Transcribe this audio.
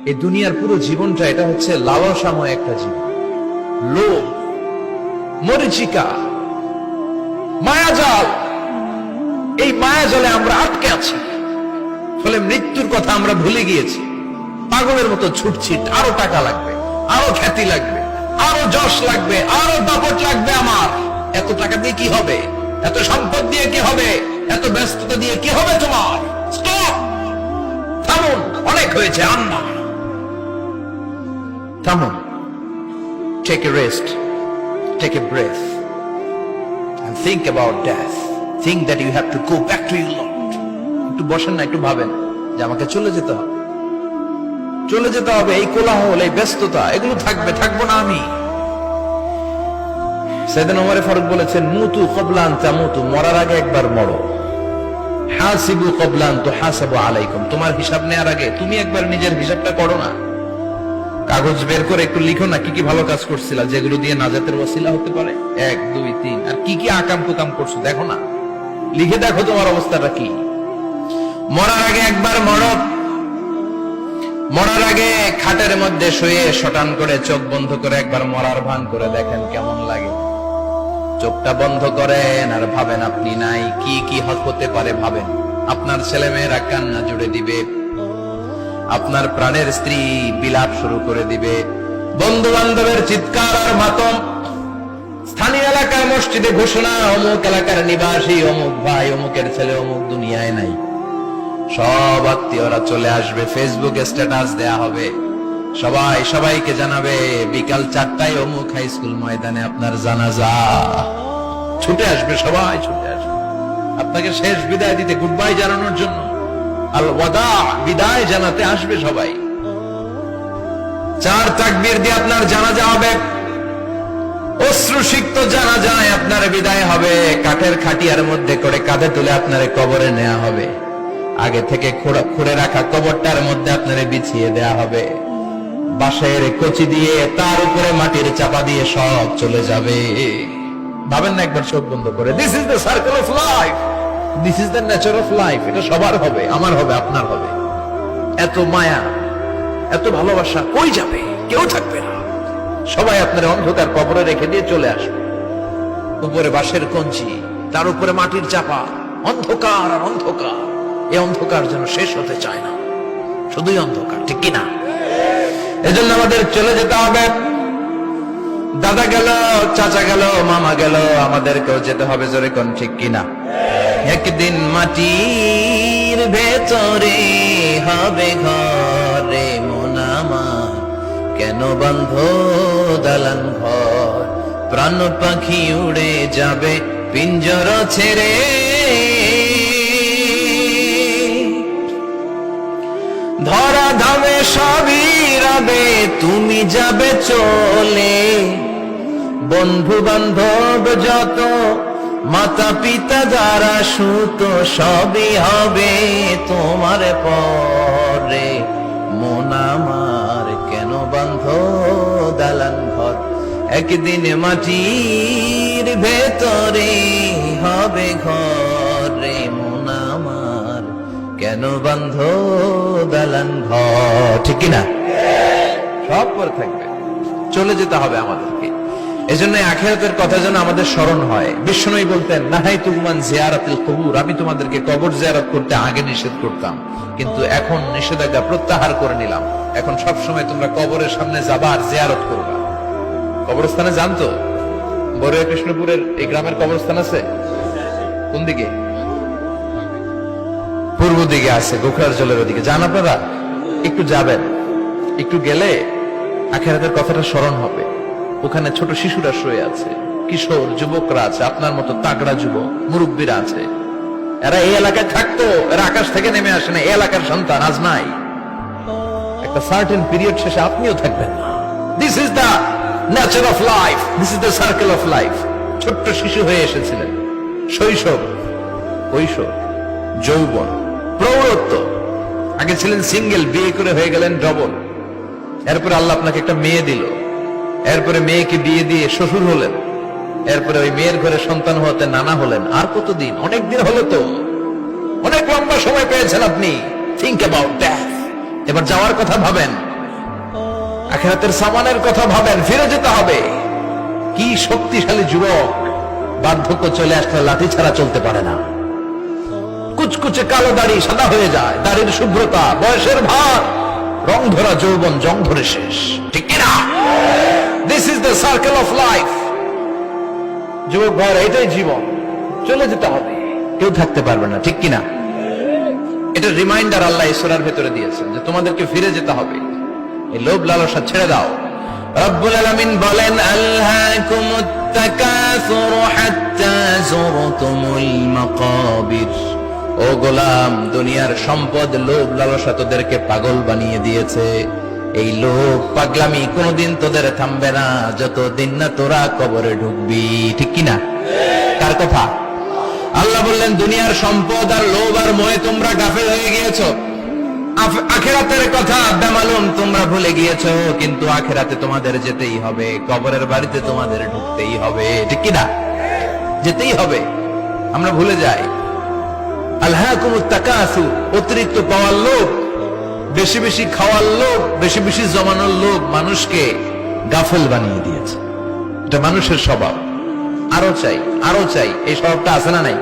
এই দুনিয়ার পুরো জীবনটা এটা হচ্ছে লালসাময় একটা জীবন, লোভ, মরিচিকা, মায়াজাল। এই মায়াজালে আমরা আটকে আছি, ফলে মৃত্যুর কথা আমরা ভুলে গিয়েছি। পাগলের মতো ছুটছিট, আরো টাকা লাগবে, আরো খ্যাতি লাগবে, আরো যশ লাগবে, আরো দাপট লাগবে। আমার এত টাকা দিয়ে কি হবে? এত সম্পদ দিয়ে কি হবে? এত ব্যস্ততা দিয়ে কি হবে তোমার? স্টপ, থামুন, অনেক হয়েছে, আর না। থামুন, take a rest, take a breath and think about death. Think that you have to go back to your Lord. একটু বসেন না, একটু ভাবেন যে আমাকে চলে যেতে হবে, চলে যেতে হবে। এই কোলাহল, এই ব্যস্ততা, এগুলো থাকবে, থাকবো না আমি। সাইয়েদনা ওমর ফারুক বলেছেন, মুতু ক্বাবলা আন তামুতু, মরার আগে একবার মরো। হাসিবু ক্বাবলা আন তুহাসাবু আলাইকুম, তোমার হিসাব নেওয়ার আগে তুমি একবার নিজের হিসাবটা করো না। কাগজ বের করে একটু লিখো না কি কি ভালো কাজ করছিলা, যেগুলো দিয়ে নাজাতের ওসিলা হতে পারে। 1 2 3, আর কি কি আকাম কুকাম করছো দেখো না, লিখে দেখো তোমার অবস্থাটা কি। মরার আগে একবার মরো। মরার আগে খাটের মধ্যে শুয়ে শটান করে চোখ বন্ধ করে একবার মরার ভান করে দেখেন কেমন লাগে। চোখটা বন্ধ করেন আর ভাবেন আপনি নাই, কি কি হতে পারে ভাবেন। আপনার ছেলে মেয়েরা কান্না জুড়ে দিবে, আপনার প্রাণের স্ত্রী বিলাপ শুরু করে দিবে, বন্ধু বান্ধবের চিৎকার আর মাতম, স্থানীয় এলাকার মসজিদে ঘোষণা, অমুক এলাকার নিবাসী অমুক ভাই, অমুকের ছেলে অমুক দুনিয়ায় নাই। সব আত্মীয়রা চলে আসবে, ফেসবুকে স্ট্যাটাস দেয়া হবে, সবাই সবাইকে জানাবে বিকাল 4টায় অমুক হাই স্কুল ময়দানে আপনার জানাজা। ছুটে আসবে, সবাই ছুটে আসবে আপনাকে শেষ বিদায় দিতে, গুড বাই জানানোর জন্য, আল ওয়াদা, বিদায় জানাতে আসবে সবাই। 4 তাকবীর দিয়ে আপনার জানাজা হবে, অশ্রুসিক্ত জানাজায় আপনার বিদায় হবে। কাঠের খাটিয়ার মধ্যে করে কাঁধে তুলে আপনার কবরে নেওয়া হবে, আগে থেকে খুঁড়ে রাখা কবরটার মধ্যে আপনারে বিছিয়ে দেয়া হবে। বাঁশের কচি দিয়ে তার উপরে মাটির চাপা দিয়ে সব চলে যাবে। ভাবেন না একবার চোখ বন্ধ করে, this is the circle of life, this is the nature of life. এটা সবার হবে, আমার হবে, আপনার হবে। এত মায়া, এত ভালোবাসা কই যাবে? কেউ থাকবে না, সবাই আপনার অন্ধকার কবরে রেখে দিয়ে চলে আসবে। উপরে বাঁশের কঞ্চি, তার উপরে মাটির চাপা, অন্ধকার আর অন্ধকার। এই অন্ধকার যেন শেষ হতে চায় না, শুধুই অন্ধকার, ঠিক কিনা? এজন্য আমাদের চলে যেতে হবে। দাদা গেল, চাচা গেল, মামা গেল, আমাদেরকেও যেতে হবে, জোরে কোন ঠিক কিনা? একদিন মাটির ভেতরে হবে ঘরে মন আমার, কেন বন্ধ দালান ঘর, প্রাণ পাখি উড়ে যাবে পিঞ্জর ছেড়ে। ধরা ধামে সবই রবে, তুমি যাবে চলে। বন্ধু বান্ধব যত, মাতা পিতা যারা সুত, সবই হবে তোমার পরে। মন আমার কেন বন্ধ দালান ঘর, একদিন মাটির ভেতরে হবে ঘরে মন আমার, কেন বন্ধ দালান ঘর, ঠিক কিনা? সব পরে থাকবে, চলে যেতে হবে আমাদেরকে। এজন্য আখিরাতের কথা যেন আমাদের স্মরণ হয়। বিষ্ণুই বলতেন, নাহাইতু আন জিয়ারাতিল কুবুর, আমি তোমাদেরকে কবর জিয়ারত করতে আগে নিষেধ করতাম, কিন্তু এখন নিষেধাজ্ঞা প্রত্যাহার করে নিলাম। এখন সব সময় তোমরা কবরের সামনে যাবা আর জিয়ারত করবা। কবরস্থানে জানতো বড়ুয়া কৃষ্ণপুরের এই গ্রামের কবরস্থান আছে কোন দিকে? পূর্ব দিকে আছে, গোখরার জলের ওদিকে। যান আপনারা, একটু যাবেন, একটু গেলে আখিরাতের কথাটা স্মরণ হবে। ওখানে ছোট শিশুরা শুয়ে আছে, কিশোর যুবকরা আছে, আপনার মতো তাগড়া যুবক মুরব্বীরা আছে। এরা এই এলাকায় থাকতো, এরা আকাশ থেকে নেমে আসে না, এই এলাকার সন্তান আজ নাই। একটা সার্টেন পিরিয়ড শেষে আপনিও থাকবেন না। This is the nature of life, this is the circle of life. ছোট্ট শিশু হয়ে এসেছিলেন, শৈশব, কৈশোর, যৌবন, প্রৌঢ়ত্ব। আগে ছিলেন সিঙ্গেল, বিয়ে করে হয়ে গেলেন ডবল। এরপরে আল্লাহ আপনাকে একটা মেয়ে দিল, এরপরে মেয়েকে বিয়ে দিয়ে শ্বশুর হলেন, এরপরে ওই মেয়ের ঘরে সন্তান হতে নানা হলেন। আর কতদিন? অনেক দিন হলো তো, অনেক লম্বা সময় পেয়েছেন আপনি। Think about that. এবার যাওয়ার কথা ভাবেন। আখিরাতের সামানের কথা ভাবেন, ফিরে যেতে হবে। কি শক্তিশালী যুবক, বার্ধক্য চলে আসলে লাঠি ছাড়া চলতে পারে না। কুচকুচে কালো দাড়ি সাদা হয়ে যায়, দাড়ির শুভ্রতা, বয়সের ভার, রং ধরা যৌবন জং ধরে শেষ, ঠিক কিনা? This is the circle of life. যুবক ভাই, এটাই জীবন, চলে যেতে হবে, কেউ থাকতে পারবে না, ঠিক কিনা? এটা রিমাইন্ডার আল্লাহ এই সূরার ভেতরে দিয়েছেন যে তোমাদেরকে ফিরে যেতে হবে, এই লোভ লালসা ছেড়ে দাও। রব্বুল আলামিন বলেন, আলহাকুমুত তাকাসুর হাত্তা যুরতুমুল মাকাবির। ও গোলাম, দুনিয়ার সম্পদ, লোভ লালসা তোদেরকে পাগল বানিয়ে দিয়েছে। এই লোভ পাগলামি কোনোদিন তোদের থামবে না যতদিন না তোরা কবরে ঢুকবি, ঠিক কিনা? কার কথা? আল্লাহ বললেন, দুনিয়ার সম্পদ আর লোভ আর মোহে তোমরা গাফেল হয়ে গিয়েছো। আখিরাতের কথা বেমালুম তোমরা ভুলে গিয়েছো, কিন্তু আখিরাতে তোমাদের যেতেই হবে, কবরের বাড়িতে তোমাদের ঢুকতেই হবে, ঠিক কিনা? যেতেই হবে, আমরা ভুলে যাই। আলহাকুমুত তাকাসুর, অতিরিক্ত পাওয়ার লোভ, বেশি বেশি খাওয়ার লোভ, বেশি বেশি জমানোর লোভ মানুষকে গাফেল বানিয়ে দিয়েছে। এটা মানুষের স্বভাব, আরো চাই আরো চাই, এই স্বভাবটা আছে না নাই?